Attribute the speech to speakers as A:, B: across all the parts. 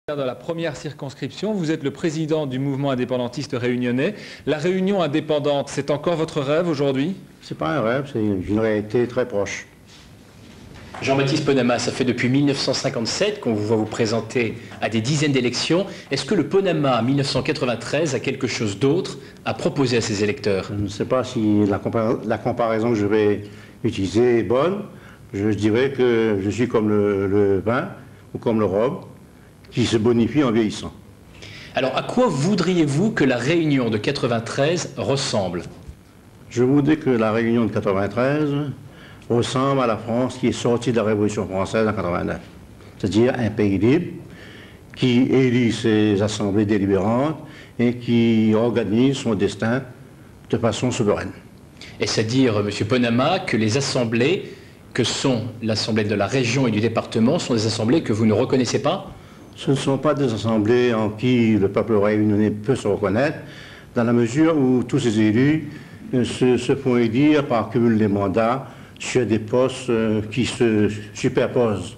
A: Dans la première circonscription, vous êtes le président du mouvement indépendantiste réunionnais. La Réunion indépendante, c'est encore votre rêve aujourd'hui?
B: C'est pas un rêve, c'est une réalité très proche.
C: Jean-Baptiste Ponama, ça fait depuis 1957 qu'on vous voit vous présenter à des dizaines d'élections. Est-ce que le Ponama 1993 a quelque chose d'autre à proposer à ses électeurs?
B: Je ne sais pas si la comparaison que je vais utiliser est bonne. Je dirais que je suis comme le vin ou comme le rhum, qui se bonifie en vieillissant.
C: Alors, à quoi voudriez-vous que la Réunion de 93 ressemble?
B: Je voudrais que la Réunion de 93 ressemble à la France qui est sortie de la Révolution française en 89. C'est-à-dire un pays libre qui élit ses assemblées délibérantes et qui organise son destin de façon souveraine.
C: Et c'est-à-dire, M. Ponama, que les assemblées, que sont l'Assemblée de la région et du département, sont des assemblées que vous ne reconnaissez pas?
B: Ce ne sont pas des assemblées en qui le peuple réunionnais peut se reconnaître, dans la mesure où tous ces élus se font élire par cumul des mandats sur des postes qui se superposent.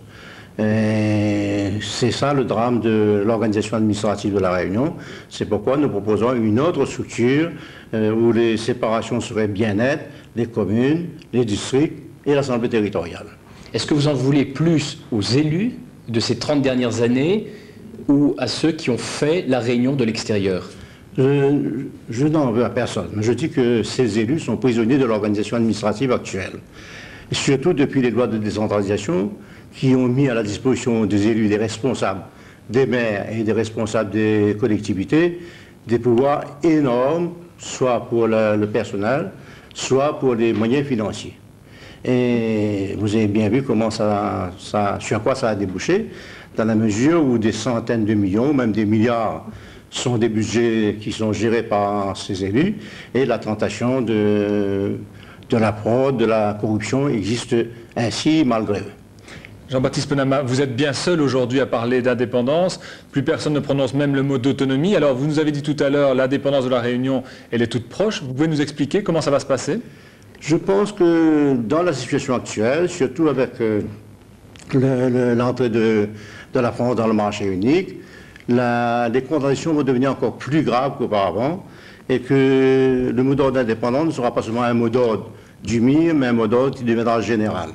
B: C'est ça le drame de l'organisation administrative de la Réunion. C'est pourquoi nous proposons une autre structure où les séparations seraient bien nettes, les communes, les districts et l'Assemblée territoriale.
C: Est-ce que vous en voulez plus aux élus de ces 30 dernières années ou à ceux qui ont fait la Réunion de l'extérieur?
B: Je n'en veux à personne. Je dis que ces élus sont prisonniers de l'organisation administrative actuelle. Et surtout depuis les lois de décentralisation qui ont mis à la disposition des élus, des responsables, des maires et des responsables des collectivités, des pouvoirs énormes, soit pour le personnel, soit pour les moyens financiers. Et vous avez bien vu comment sur quoi ça a débouché, dans la mesure où des centaines de millions, même des milliards, sont des budgets qui sont gérés par ces élus, et la tentation de la fraude, de la corruption existe ainsi malgré eux.
A: Jean-Baptiste Ponama, vous êtes bien seul aujourd'hui à parler d'indépendance. Plus personne ne prononce même le mot d'autonomie. Alors, vous nous avez dit tout à l'heure, l'indépendance de la Réunion, elle est toute proche. Vous pouvez nous expliquer comment ça va se passer?
B: Je pense que dans la situation actuelle, surtout avec l'entrée de la France dans le marché unique, les contradictions vont devenir encore plus graves qu'auparavant et que le mot d'ordre indépendant ne sera pas seulement un mot d'ordre du MIR, mais un mot d'ordre qui deviendra général.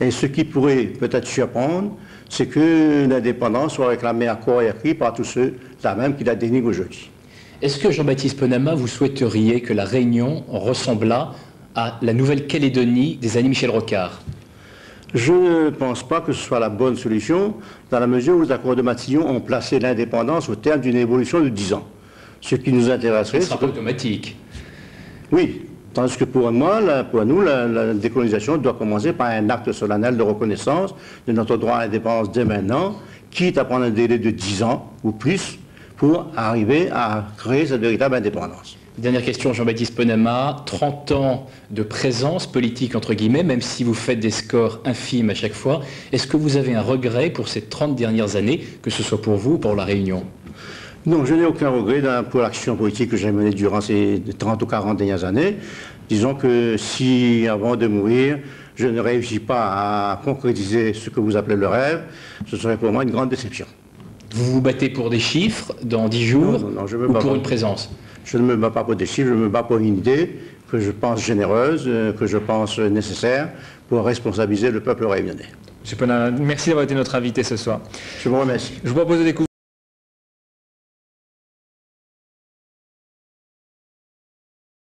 B: Et ce qui pourrait peut-être surprendre, c'est que l'indépendance soit réclamée à corps et à cri par tous ceux-là même qui la dénigrent aujourd'hui.
C: Est-ce que Jean-Baptiste Ponama, vous souhaiteriez que la Réunion ressemblât à la Nouvelle-Calédonie des années Michel Rocard?
B: Je ne pense pas que ce soit la bonne solution, dans la mesure où les accords de Matignon ont placé l'indépendance au terme d'une évolution de 10 ans. Ce qui nous intéresserait...
C: Ce sera pas automatique.
B: Oui, tandis que pour moi, pour nous, la décolonisation doit commencer par un acte solennel de reconnaissance de notre droit à l'indépendance dès maintenant, quitte à prendre un délai de 10 ans ou plus pour arriver à créer cette véritable indépendance.
C: Dernière question, Jean-Baptiste Ponama. 30 ans de présence politique, entre guillemets, même si vous faites des scores infimes à chaque fois. Est-ce que vous avez un regret pour ces 30 dernières années, que ce soit pour vous ou pour la Réunion?
B: Non, je n'ai aucun regret pour l'action politique que j'ai menée durant ces 30 ou 40 dernières années. Disons que si, avant de mourir, je ne réussis pas à concrétiser ce que vous appelez le rêve, ce serait pour moi une grande déception.
C: Vous vous battez pour des chiffres dans 10 jours ou pour une présence?
B: Je ne me bats pas pour des chiffres, je me bats pour une idée que je pense généreuse, que je pense nécessaire pour responsabiliser le peuple réunionnais.
A: Monsieur Ponama, merci d'avoir été notre invité ce soir.
B: Je vous remercie.
A: Je vous propose de découvrir